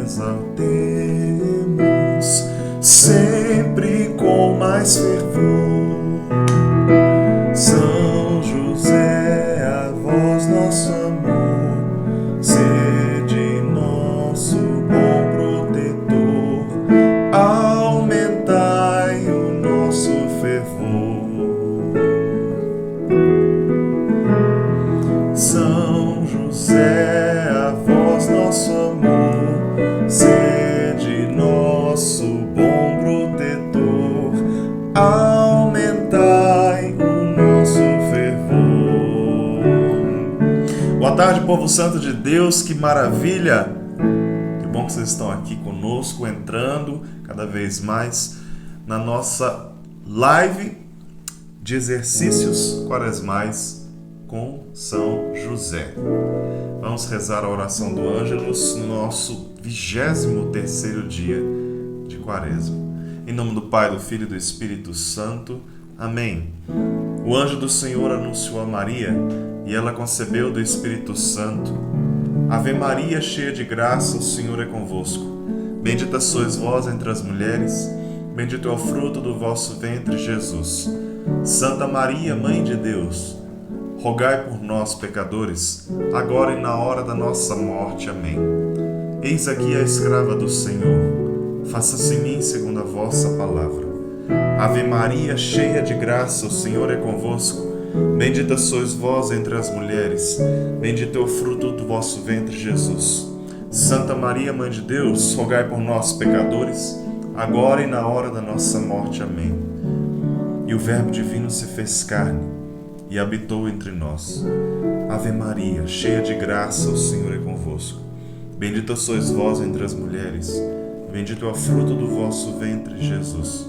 exaltemos sempre com mais fervor. São José, a vós nosso amor, sede nosso bom protetor, aumentai o nosso fervor. São José, a vós nosso amor, sede nosso bom protetor, aumentai o nosso fervor. Boa tarde, povo santo de Deus, que maravilha! Que bom que vocês estão aqui conosco, entrando cada vez mais na nossa live de exercícios quaresmais com São José. Vamos rezar a oração do Ângelus no nosso 23º dia de Quaresma. Em nome do Pai, do Filho e do Espírito Santo. Amém. O anjo do Senhor anunciou a Maria, e ela concebeu do Espírito Santo. Ave Maria, cheia de graça, o Senhor é convosco. Bendita sois vós entre as mulheres, bendito é o fruto do vosso ventre, Jesus. Santa Maria, Mãe de Deus, rogai por nós, pecadores, agora e na hora da nossa morte. Amém. Eis aqui a escrava do Senhor, faça-se em mim segundo a vossa palavra. Ave Maria, cheia de graça, o Senhor é convosco. Bendita sois vós entre as mulheres, bendito é o fruto do vosso ventre, Jesus. Santa Maria, Mãe de Deus, rogai por nós, pecadores, agora e na hora da nossa morte. Amém. E o Verbo divino se fez carne e habitou entre nós. Ave Maria, cheia de graça, o Senhor é convosco. Bendita sois vós entre as mulheres, bendito é o fruto do vosso ventre, Jesus.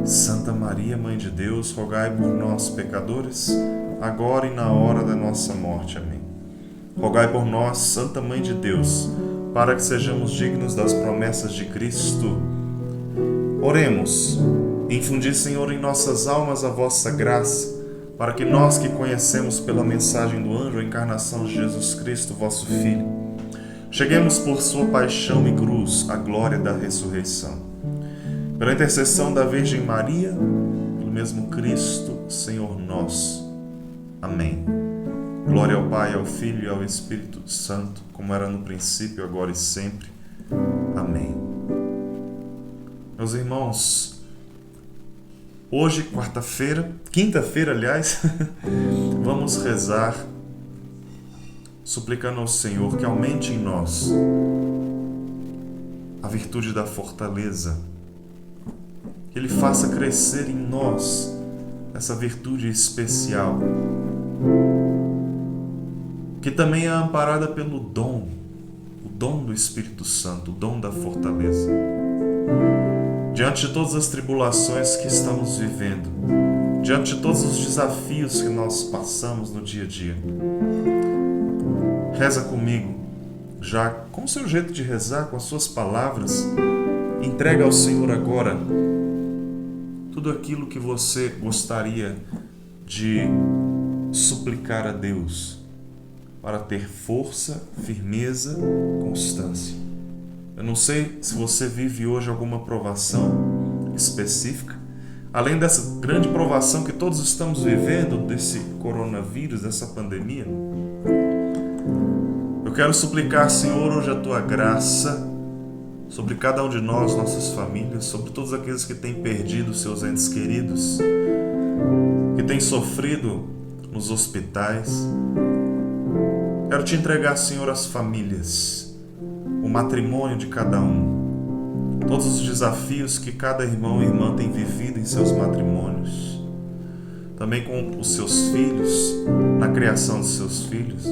Santa Maria, Mãe de Deus, rogai por nós, pecadores, agora e na hora da nossa morte. Amém. Rogai por nós, Santa Mãe de Deus, para que sejamos dignos das promessas de Cristo. Oremos. Infundi, Senhor, em nossas almas a vossa graça, para que nós que conhecemos pela mensagem do anjo a encarnação de Jesus Cristo, vosso Filho, cheguemos por sua paixão e cruz à glória da ressurreição. Pela intercessão da Virgem Maria, pelo mesmo Cristo, Senhor nosso. Amém. Glória ao Pai, ao Filho e ao Espírito Santo, como era no princípio, agora e sempre. Amém. Meus irmãos, hoje, quinta-feira, aliás, vamos rezar, suplicando ao Senhor que aumente em nós a virtude da fortaleza, que Ele faça crescer em nós essa virtude especial, que também é amparada pelo dom, o dom do Espírito Santo, o dom da fortaleza. Diante de todas as tribulações que estamos vivendo, diante de todos os desafios que nós passamos no dia a dia, reza comigo, já com o seu jeito de rezar, com as suas palavras, entrega ao Senhor agora tudo aquilo que você gostaria de suplicar a Deus para ter força, firmeza, constância. Eu não sei se você vive hoje alguma provação específica, além dessa grande provação que todos estamos vivendo, desse coronavírus, dessa pandemia. Eu quero suplicar, Senhor, hoje a Tua graça sobre cada um de nós, nossas famílias, sobre todos aqueles que têm perdido seus entes queridos, que têm sofrido nos hospitais. Quero Te entregar, Senhor, as famílias, o matrimônio de cada um, todos os desafios que cada irmão e irmã tem vivido em seus matrimônios, também com os seus filhos, na criação dos seus filhos.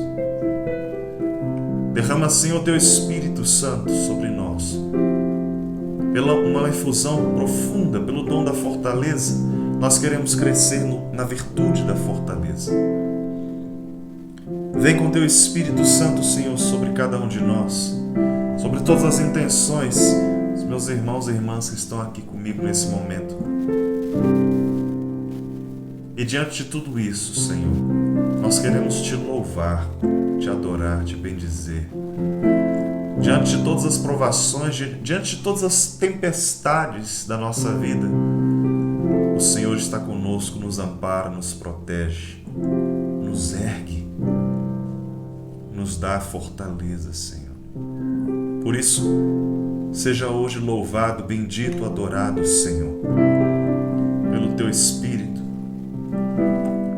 Derrama, Senhor, Teu Espírito Santo sobre nós, pela uma efusão profunda, pelo dom da fortaleza. Nós queremos crescer na virtude da fortaleza. Vem com Teu Espírito Santo, Senhor, sobre cada um de nós, sobre todas as intenções dos meus irmãos e irmãs que estão aqui comigo nesse momento. E diante de tudo isso, Senhor, nós queremos Te louvar, Te adorar, Te bendizer. diante de todas as provações, diante de todas as tempestades da nossa vida, o Senhor está conosco, nos ampara, nos protege, nos ergue, nos dá fortaleza, Senhor. Por isso, seja hoje louvado, bendito, adorado, Senhor, pelo Teu Espírito,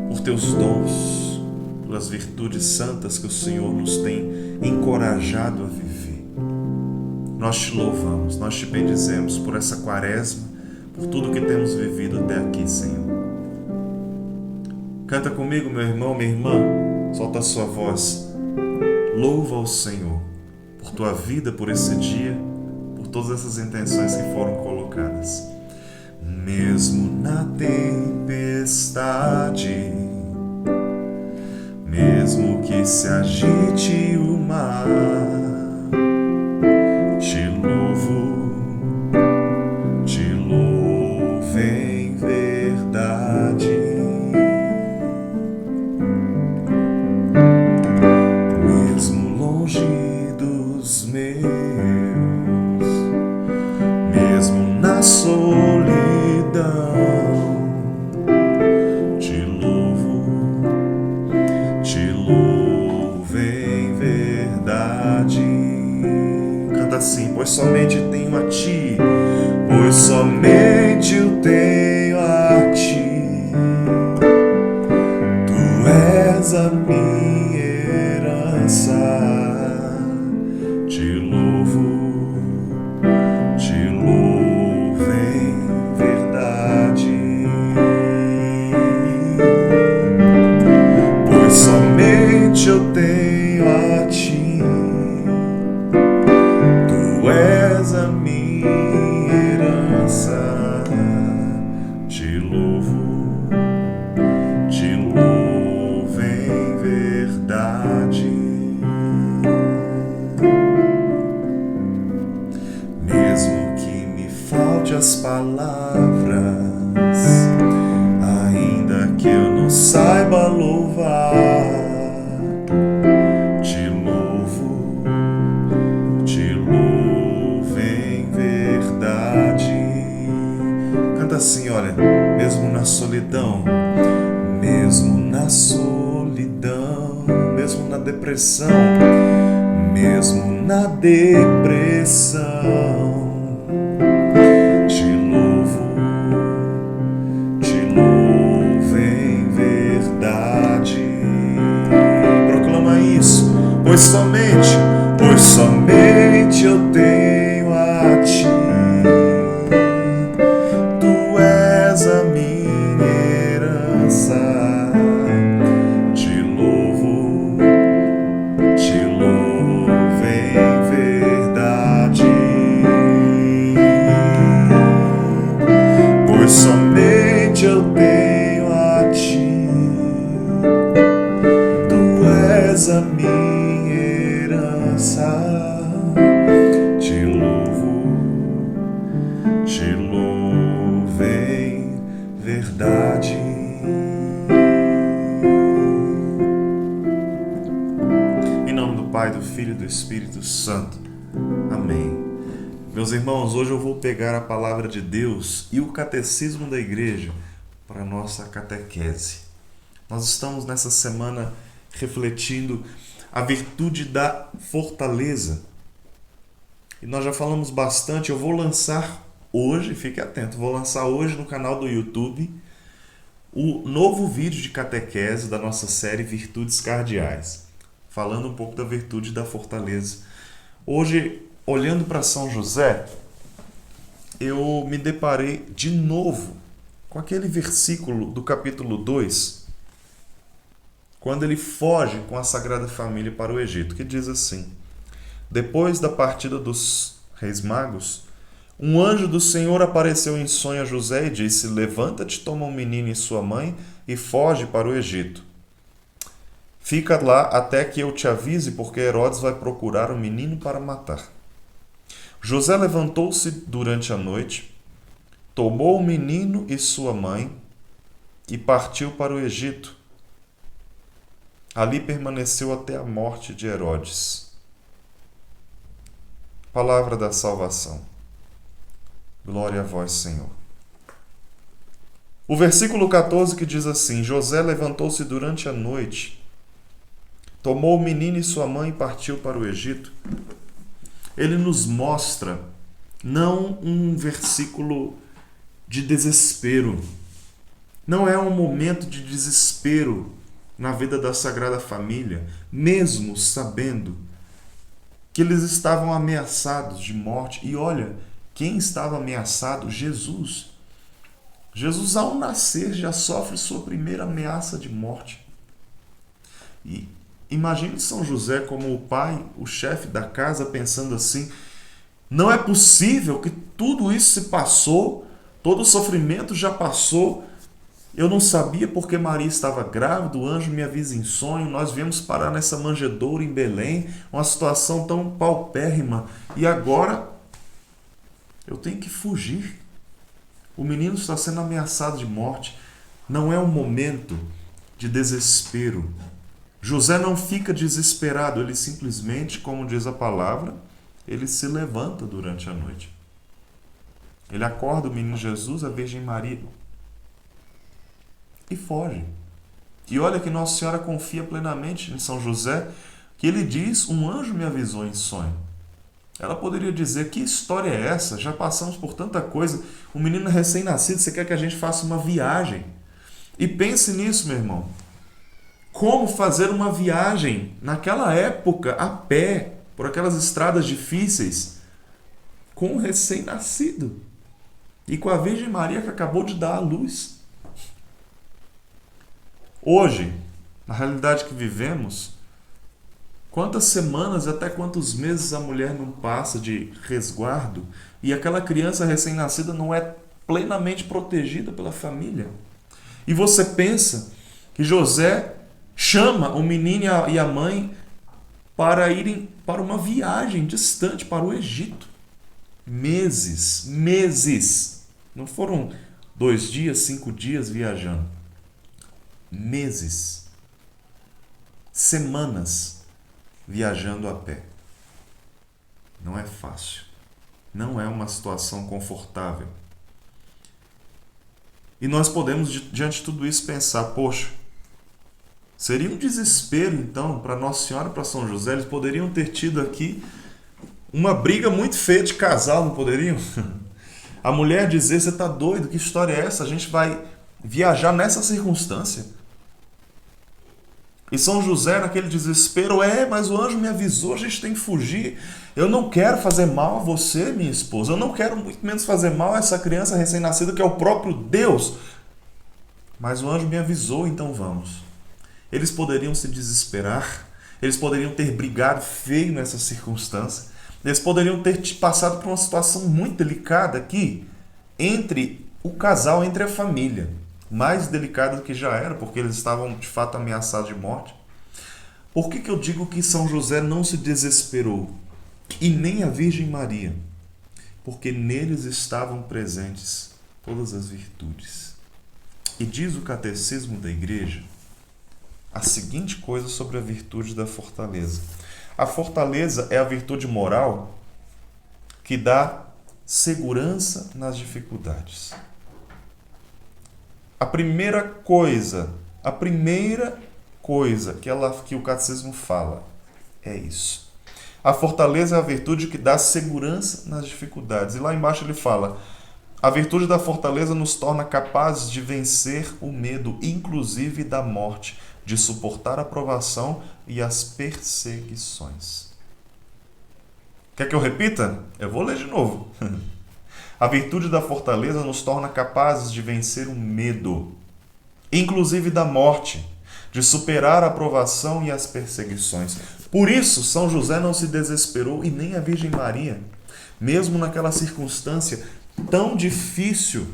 por Teus dons, pelas virtudes santas que o Senhor nos tem encorajado a viver. Nós Te louvamos, nós Te bendizemos por essa quaresma, por tudo que temos vivido até aqui, Senhor. Canta comigo, meu irmão, minha irmã, solta a sua voz. Louva ao Senhor por tua vida, por esse dia, por todas essas intenções que foram colocadas. Mesmo na tempestade, mesmo que se agite o mar, te louvo em verdade. Mesmo longe dos meus, mesmo na solidão, te louvo em verdade. Canta assim: pois somente tenho a Ti, pois somente eu tenho a Ti, Tu és a minha herança. Te louvo em verdade, pois somente eu tenho a Ti, Tu és a minha herança. Te louvo em verdade. Mesmo que me falte as palavras, ainda que eu não saiba louvar, te louvo em verdade. Canta assim, olha: mesmo na solidão, mesmo na depressão, mesmo na depressão, te louvo em verdade. Proclama isso: pois somente eu tenho a Ti, Tu és a minha herança. Te louvo em verdade, pois somente eu tenho a Ti, Tu és a minha herança. Te louvo em verdade. Em nome do Pai, do Filho e do Espírito Santo. Amém. Meus irmãos, hoje eu vou pegar a palavra de Deus e o catecismo da igreja para a nossa catequese. Nós estamos nessa semana refletindo a virtude da fortaleza. E nós já falamos bastante. Eu vou lançar hoje, fique atento, vou lançar hoje no canal do YouTube o novo vídeo de catequese da nossa série Virtudes Cardeais, falando um pouco da virtude da fortaleza. Hoje, olhando para São José, eu me deparei de novo com aquele versículo do capítulo 2, quando ele foge com a Sagrada Família para o Egito, que diz assim: depois da partida dos reis magos, um anjo do Senhor apareceu em sonho a José e disse: levanta-te, toma um menino e sua mãe e foge para o Egito. Fica lá até que eu te avise, porque Herodes vai procurar o menino para matar. José levantou-se durante a noite, tomou o menino e sua mãe e partiu para o Egito. Ali permaneceu até a morte de Herodes. Palavra da salvação. Glória a vós, Senhor. O versículo 14 que diz assim: José levantou-se durante a noite, tomou o menino e sua mãe e partiu para o Egito. Ele nos mostra não um versículo de desespero. Não é um momento de desespero na vida da Sagrada Família, mesmo sabendo que eles estavam ameaçados de morte. E olha, quem estava ameaçado? Jesus. Jesus, ao nascer, já sofre sua primeira ameaça de morte. E imagine São José como o pai, o chefe da casa, pensando assim: não é possível que tudo isso se passou, todo o sofrimento já passou. Eu não sabia porque Maria estava grávida, o anjo me avisa em sonho, nós viemos parar nessa manjedoura em Belém, uma situação tão paupérrima, e agora eu tenho que fugir. O menino está sendo ameaçado de morte. Não é um momento de desespero. José não fica desesperado, ele simplesmente, como diz a palavra, ele se levanta durante a noite. Ele acorda o menino Jesus, a Virgem Maria, e foge. E olha que Nossa Senhora confia plenamente em São José, que ele diz: um anjo me avisou em sonho. Ela poderia dizer: que história é essa? Já passamos por tanta coisa. Um menino recém-nascido, você quer que a gente faça uma viagem? E pense nisso, meu irmão. Como fazer uma viagem naquela época a pé, por aquelas estradas difíceis, com um recém-nascido e com a Virgem Maria que acabou de dar à luz? Hoje, na realidade que vivemos, quantas semanas, até quantos meses a mulher não passa de resguardo e aquela criança recém-nascida não é plenamente protegida pela família? E você pensa que José chama o menino e a mãe para irem para uma viagem distante, para o Egito. Meses. Não foram 2 dias, 5 dias viajando. Meses. Semanas viajando a pé. Não é fácil. Não é uma situação confortável. E nós podemos, diante de tudo isso, pensar: poxa, seria um desespero, então, para Nossa Senhora e para São José. Eles poderiam ter tido aqui uma briga muito feia de casal, não poderiam? A mulher dizer: você está doido? Que história é essa? A gente vai viajar nessa circunstância. E São José, naquele desespero: mas o anjo me avisou, a gente tem que fugir. Eu não quero fazer mal a você, minha esposa. Eu não quero muito menos fazer mal a essa criança recém-nascida que é o próprio Deus. Mas o anjo me avisou, então vamos. Eles poderiam se desesperar, eles poderiam ter brigado feio nessa circunstância, eles poderiam ter passado por uma situação muito delicada aqui, entre o casal, entre a família. Mais delicada do que já era, porque eles estavam de fato ameaçados de morte. Por que eu digo que São José não se desesperou? E nem a Virgem Maria? Porque neles estavam presentes todas as virtudes. E diz o Catecismo da Igreja a seguinte coisa sobre a virtude da fortaleza. A fortaleza é a virtude moral que dá segurança nas dificuldades. A primeira coisa que o Catecismo fala é isso. A fortaleza é a virtude que dá segurança nas dificuldades. E lá embaixo ele fala: a virtude da fortaleza nos torna capazes de vencer o medo, inclusive da morte, de suportar a provação e as perseguições. Quer que eu repita? Eu vou ler de novo. A virtude da fortaleza nos torna capazes de vencer o medo, inclusive da morte, de superar a provação e as perseguições. Por isso, São José não se desesperou, e nem a Virgem Maria. Mesmo naquela circunstância tão difícil,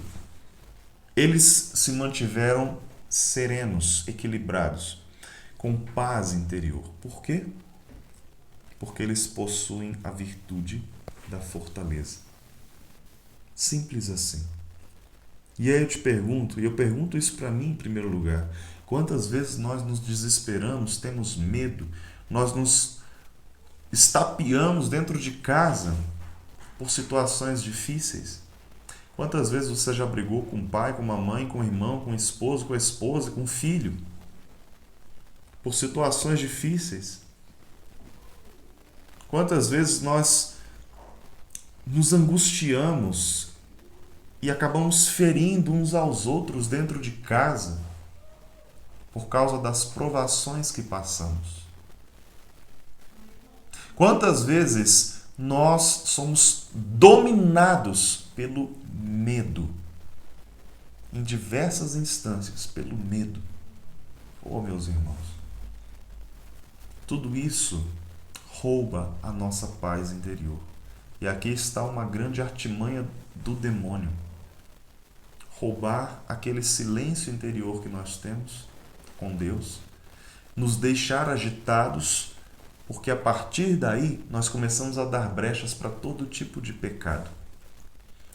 eles se mantiveram serenos, equilibrados, com paz interior. Por quê? Porque eles possuem a virtude da fortaleza. Simples assim. E aí eu te pergunto, e eu pergunto isso para mim em primeiro lugar: quantas vezes nós nos desesperamos, temos medo, nós nos estapeamos dentro de casa por situações difíceis. Quantas vezes você já brigou com o pai, com a mãe, com o irmão, com o esposo, com a esposa, com o filho? Por situações difíceis. Quantas vezes nós nos angustiamos e acabamos ferindo uns aos outros dentro de casa por causa das provações que passamos? Quantas vezes nós somos dominados pelo medo? Em diversas instâncias, pelo medo. Oh, meus irmãos, tudo isso rouba a nossa paz interior. E aqui está uma grande artimanha do demônio. Roubar aquele silêncio interior que nós temos com Deus, nos deixar agitados, porque a partir daí nós começamos a dar brechas para todo tipo de pecado.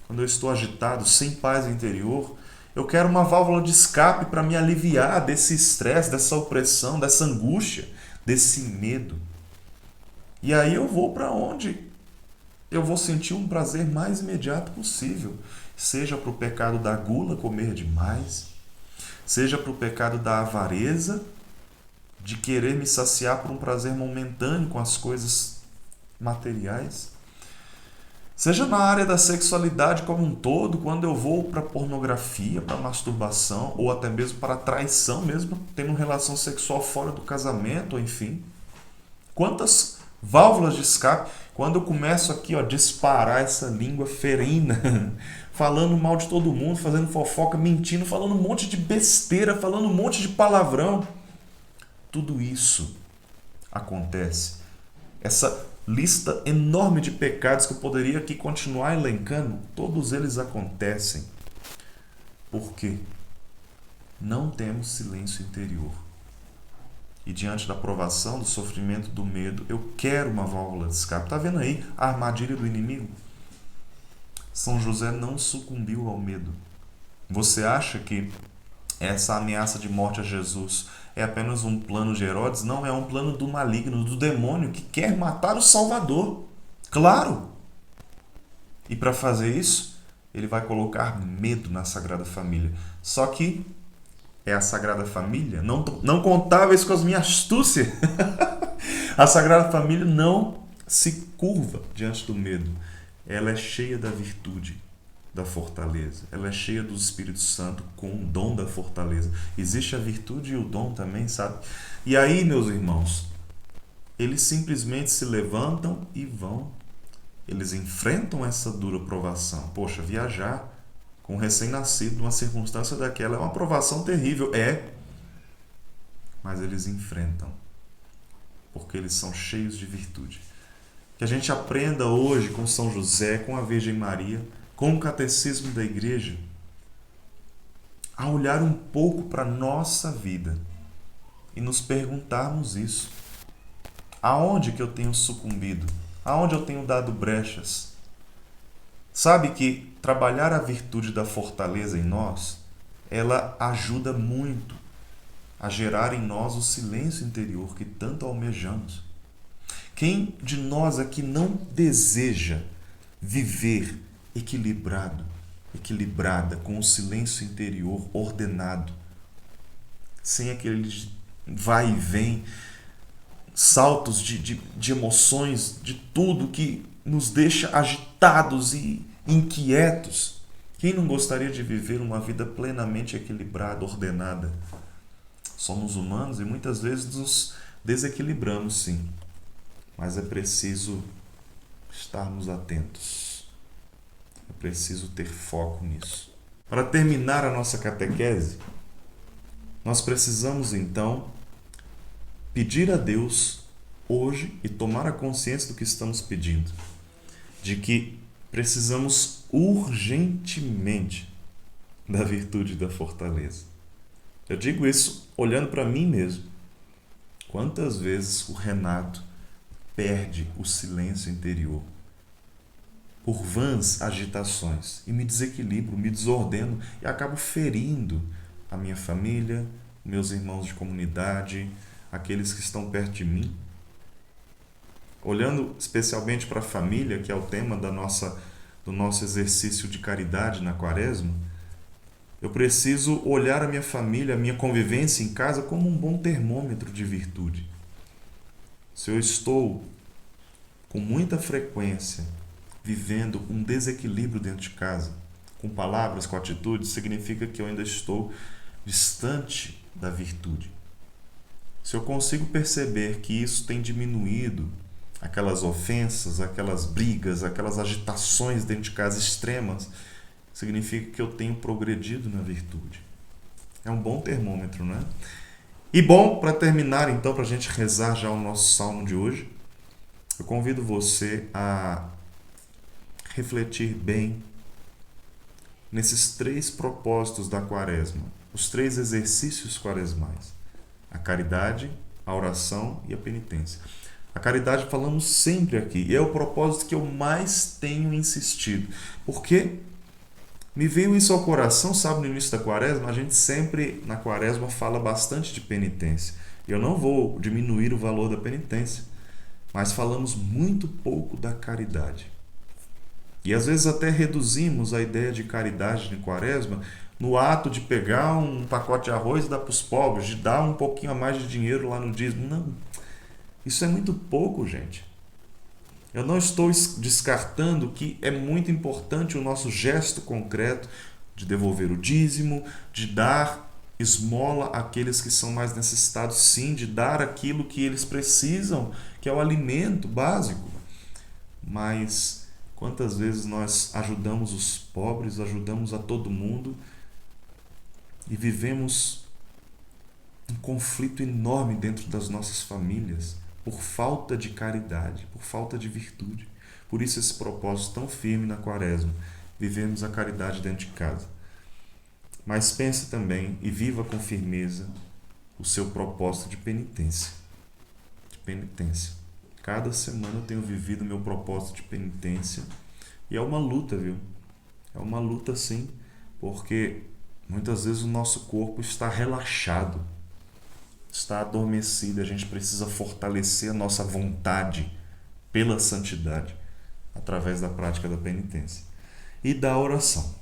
Quando eu estou agitado, sem paz interior, eu quero uma válvula de escape para me aliviar desse estresse, dessa opressão, dessa angústia, desse medo. E aí eu vou para onde eu vou sentir um prazer mais imediato possível. Seja para o pecado da gula, comer demais, seja para o pecado da avareza, de querer me saciar por um prazer momentâneo com as coisas materiais, seja na área da sexualidade como um todo, quando eu vou para pornografia, para masturbação, ou até mesmo para traição mesmo, tendo relação sexual fora do casamento, enfim. Quantas válvulas de escape, quando eu começo aqui a disparar essa língua ferina, falando mal de todo mundo, fazendo fofoca, mentindo, falando um monte de besteira, falando um monte de palavrão. Tudo isso acontece. Essa lista enorme de pecados que eu poderia aqui continuar elencando, todos eles acontecem porque não temos silêncio interior. E diante da provação, do sofrimento, do medo, eu quero uma válvula de escape. Está vendo aí a armadilha do inimigo? São José não sucumbiu ao medo. Você acha que essa ameaça de morte a Jesus é apenas um plano de Herodes? Não, é um plano do maligno, do demônio que quer matar o Salvador. Claro! E para fazer isso, ele vai colocar medo na Sagrada Família. Só que é a Sagrada Família, não contava isso com as minhas astúcias. A Sagrada Família não se curva diante do medo. Ela é cheia da virtude, da fortaleza. Ela é cheia do Espírito Santo com o dom da fortaleza. Existe a virtude e o dom também, sabe? E aí, meus irmãos, eles simplesmente se levantam e vão. Eles enfrentam essa dura provação. Poxa, viajar com um recém-nascido, numa circunstância daquela, é uma provação terrível. É. Mas eles enfrentam. Porque eles são cheios de virtude. Que a gente aprenda hoje com São José, com a Virgem Maria, com o catecismo da igreja, a olhar um pouco para a nossa vida e nos perguntarmos isso. Aonde que eu tenho sucumbido? Aonde eu tenho dado brechas? Sabe que trabalhar a virtude da fortaleza em nós, ela ajuda muito a gerar em nós o silêncio interior que tanto almejamos. Quem de nós aqui não deseja viver equilibrada, com o silêncio interior ordenado, sem aquele vai e vem, saltos de emoções, de tudo que nos deixa agitados e inquietos? Quem não gostaria de viver uma vida plenamente equilibrada, ordenada? Somos humanos e muitas vezes nos desequilibramos, sim. Mas é preciso estarmos atentos. É preciso ter foco nisso. Para terminar a nossa catequese, nós precisamos então pedir a Deus hoje e tomar a consciência do que estamos pedindo, de que precisamos urgentemente da virtude e da fortaleza. Eu digo isso olhando para mim mesmo. Quantas vezes o Renato perde o silêncio interior por vãs agitações e me desequilibro, me desordeno e acabo ferindo a minha família, meus irmãos de comunidade, aqueles que estão perto de mim. olhando especialmente para a família, que é o tema do nosso exercício de caridade na Quaresma, eu preciso olhar a minha família, a minha convivência em casa como um bom termômetro de virtude. Se eu estou com muita frequência vivendo um desequilíbrio dentro de casa, com palavras, com atitudes, significa que eu ainda estou distante da virtude. Se eu consigo perceber que isso tem diminuído, aquelas ofensas, aquelas brigas, aquelas agitações dentro de casa extremas, significa que eu tenho progredido na virtude. É um bom termômetro, né? E bom, para terminar então, para a gente rezar já o nosso salmo de hoje, eu convido você a refletir bem nesses 3 propósitos da Quaresma, os 3 exercícios quaresmais: a caridade, a oração e a penitência. A caridade falamos sempre aqui, e é o propósito que eu mais tenho insistido. Porque me veio isso ao coração, sabe, no início da Quaresma, a gente sempre na Quaresma fala bastante de penitência. Eu não vou diminuir o valor da penitência, mas falamos muito pouco da caridade. E às vezes até reduzimos a ideia de caridade de Quaresma no ato de pegar um pacote de arroz e dar para os pobres, de dar um pouquinho a mais de dinheiro lá no dízimo. Não, isso é muito pouco, gente. Eu não estou descartando que é muito importante o nosso gesto concreto de devolver o dízimo, de dar esmola àqueles que são mais necessitados, sim, de dar aquilo que eles precisam, que é o alimento básico. Mas quantas vezes nós ajudamos os pobres, ajudamos a todo mundo e vivemos um conflito enorme dentro das nossas famílias por falta de caridade, por falta de virtude. Por isso esse propósito tão firme na Quaresma, vivemos a caridade dentro de casa. Mas pense também e viva com firmeza o seu propósito de penitência. De penitência. Cada semana eu tenho vivido o meu propósito de penitência e é uma luta, viu? É uma luta sim, porque muitas vezes o nosso corpo está relaxado, está adormecido. A gente precisa fortalecer a nossa vontade pela santidade através da prática da penitência e da oração.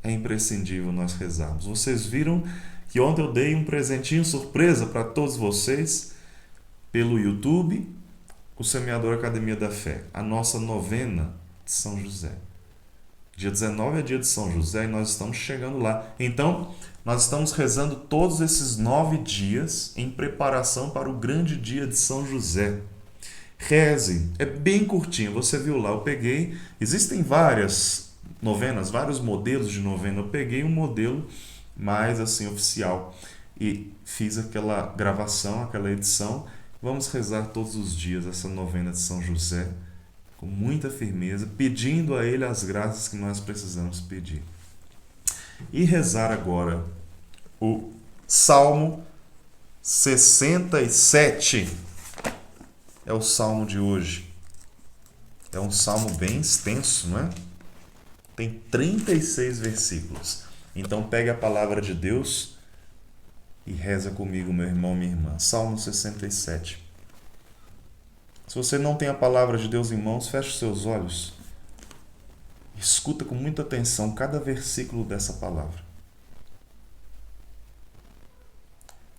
É imprescindível nós rezarmos. Vocês viram que ontem eu dei um presentinho surpresa para todos vocês pelo YouTube, o Semeador Academia da Fé, a nossa novena de São José. Dia 19 é dia de São José e nós estamos chegando lá. Então, nós estamos rezando todos esses 9 dias em preparação para o grande dia de São José. Reze, é bem curtinho, você viu lá, eu peguei, existem várias novenas, vários modelos de novena, eu peguei um modelo mais assim oficial e fiz aquela gravação, aquela edição. Vamos rezar todos os dias essa novena de São José com muita firmeza, pedindo a Ele as graças que nós precisamos pedir. E rezar agora o Salmo 67. É o salmo de hoje. É um salmo bem extenso, não é? Tem 36 versículos. Então pegue a palavra de Deus e reza comigo, meu irmão, minha irmã. Salmo 67. Se você não tem a palavra de Deus em mãos, feche os seus olhos. Escuta com muita atenção cada versículo dessa palavra.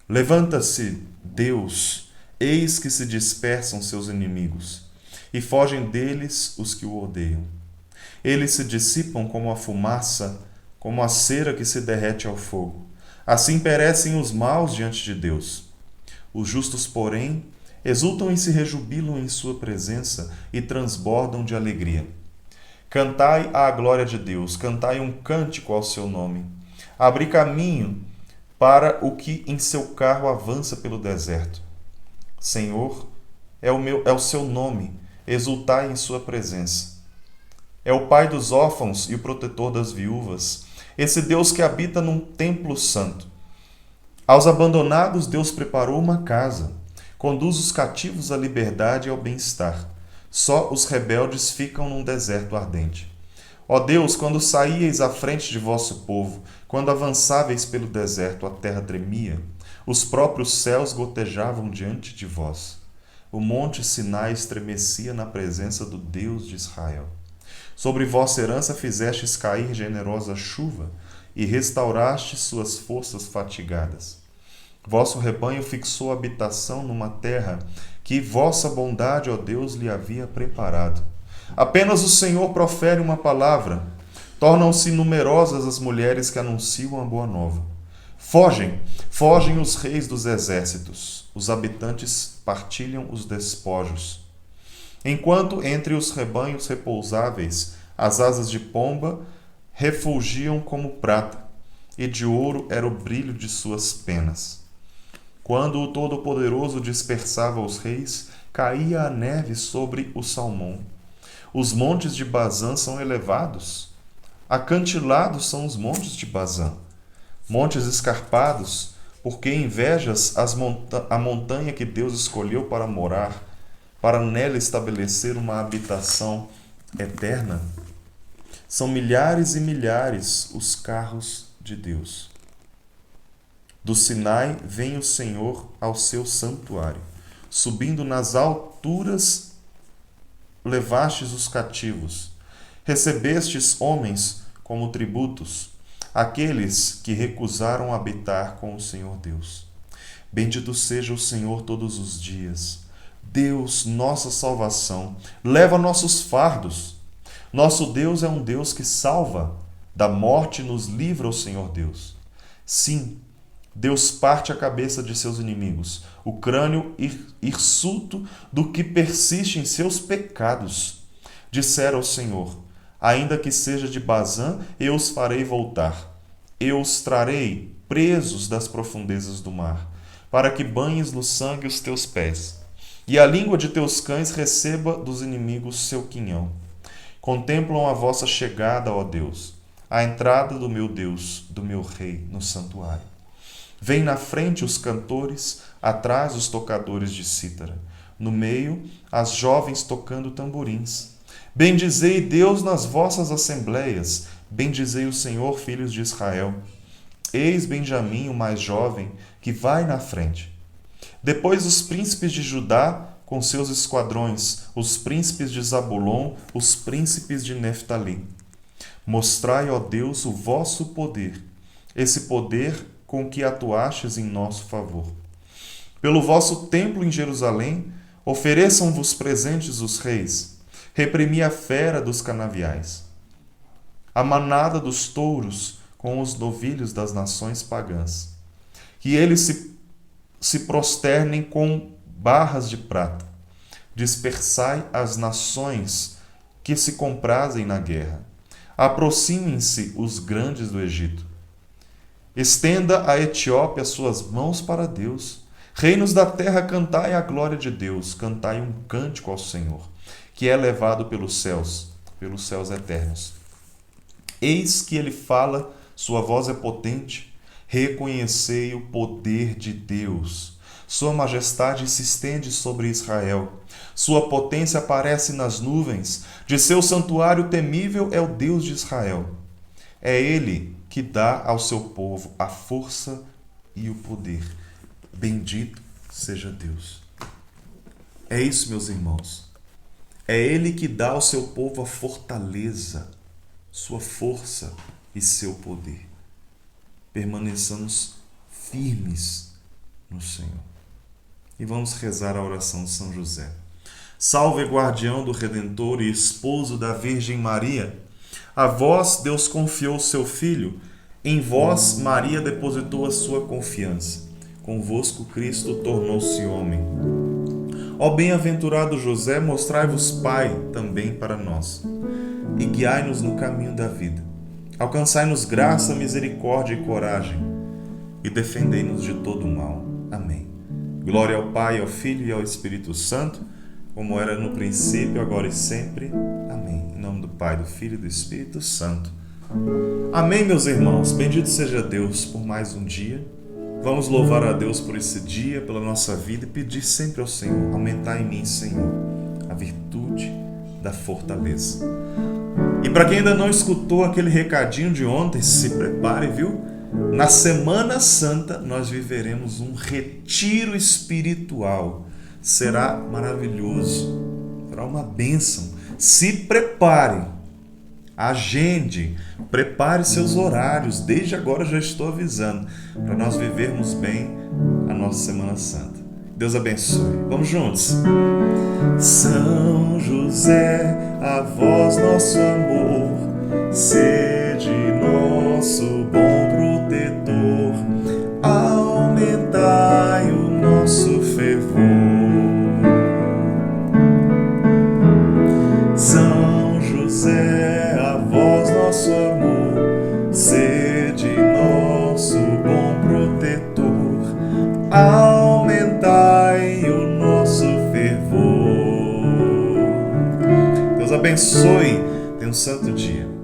Levanta-se, Deus, eis que se dispersam seus inimigos, e fogem deles os que o odeiam. Eles se dissipam como a fumaça, como a cera que se derrete ao fogo. Assim perecem os maus diante de Deus. Os justos, porém, exultam e se rejubilam em sua presença e transbordam de alegria. Cantai à glória de Deus, cantai um cântico ao seu nome. Abri caminho para o que em seu carro avança pelo deserto. Senhor, é o seu nome, exultai em sua presença. É o Pai dos órfãos e o protetor das viúvas, esse Deus que habita num templo santo. Aos abandonados Deus preparou uma casa, conduz os cativos à liberdade e ao bem-estar. Só os rebeldes ficam num deserto ardente. Ó Deus, quando saíeis à frente de vosso povo, quando avançáveis pelo deserto, a terra tremia, os próprios céus gotejavam diante de vós. O monte Sinai estremecia na presença do Deus de Israel. Sobre vossa herança fizestes cair generosa chuva e restaurastes suas forças fatigadas. Vosso rebanho fixou habitação numa terra que vossa bondade, ó Deus, lhe havia preparado. Apenas o Senhor profere uma palavra. Tornam-se numerosas as mulheres que anunciam a boa nova. Fogem os reis dos exércitos. Os habitantes partilham os despojos. Enquanto entre os rebanhos repousáveis as asas de pomba refulgiam como prata, e de ouro era o brilho de suas penas. Quando o Todo-Poderoso dispersava os reis, caía a neve sobre o Salmão. Os montes de Bazã são elevados. Acantilados são os montes de Bazã. Montes escarpados, porque invejas a montanha que Deus escolheu para morar, para nela estabelecer uma habitação eterna. São milhares e milhares os carros de Deus. Do Sinai vem o Senhor ao seu santuário. Subindo nas alturas, levastes os cativos. Recebestes homens como tributos, aqueles que recusaram habitar com o Senhor Deus. Bendito seja o Senhor todos os dias. Deus, nossa salvação, leva nossos fardos. Nosso Deus é um Deus que salva. Da morte nos livra o Senhor Deus. Sim, Deus parte a cabeça de seus inimigos, o crânio hirsuto do que persiste em seus pecados. Dissera o Senhor: ainda que seja de Bazã, eu os farei voltar. Eu os trarei presos das profundezas do mar, para que banhes no sangue os teus pés, e a língua de teus cães receba dos inimigos seu quinhão. Contemplam a vossa chegada, ó Deus, a entrada do meu Deus, do meu Rei, no santuário. Vêm na frente os cantores, atrás os tocadores de cítara, no meio as jovens tocando tamborins. Bendizei Deus nas vossas assembleias, bendizei o Senhor, filhos de Israel. Eis Benjamim, o mais jovem, que vai na frente. Depois os príncipes de Judá, com seus esquadrões, os príncipes de Zabulon, os príncipes de Neftali. Mostrai, ó Deus, o vosso poder, esse poder com que atuastes em nosso favor. Pelo vosso templo em Jerusalém, ofereçam-vos presentes os reis. Reprimi a fera dos canaviais, a manada dos touros com os novilhos das nações pagãs. Que eles se prosternem com barras de prata. Dispersai as nações que se comprazem na guerra. Aproximem-se os grandes do Egito. Estenda a Etiópia suas mãos para Deus. Reinos da terra, cantai a glória de Deus. Cantai um cântico ao Senhor, que é levado pelos céus eternos. Eis que ele fala, sua voz é potente. Reconhecei o poder de Deus. Sua majestade se estende sobre Israel. Sua potência aparece nas nuvens. De seu santuário temível é o Deus de Israel. É ele que dá ao seu povo a força e o poder. Bendito seja Deus. É isso, meus irmãos. É ele que dá ao seu povo a fortaleza, sua força e seu poder. Permaneçamos firmes no Senhor. E vamos rezar a oração de São José. Salve, guardião do Redentor e esposo da Virgem Maria. A vós Deus confiou seu Filho. Em vós Maria depositou a sua confiança. Convosco Cristo tornou-se homem. Ó bem-aventurado José, mostrai-vos Pai também para nós. E guiai-nos no caminho da vida. Alcançai-nos graça, misericórdia e coragem. E defendei-nos de todo o mal. Amém. Glória ao Pai, ao Filho e ao Espírito Santo, como era no princípio, agora e sempre. Amém. Em nome do Pai, do Filho e do Espírito Santo. Amém, meus irmãos. Bendito seja Deus por mais um dia. Vamos louvar a Deus por esse dia, pela nossa vida e pedir sempre ao Senhor: aumentar em mim, Senhor, a virtude da fortaleza. E para quem ainda não escutou aquele recadinho de ontem, se prepare, viu? Na Semana Santa nós viveremos um retiro espiritual. será maravilhoso, será uma bênção. Se prepare, agende, prepare seus horários, desde agora já estou avisando, para nós vivermos bem a nossa Semana Santa. Deus abençoe. Vamos juntos. São José, a vós nosso amor, sede nosso bom protetor, aumentai o nosso fervor. São José, a vós nosso amor, sede nosso bom protetor, aumentai o nosso fervor. Deus abençoe. Tenha um santo dia.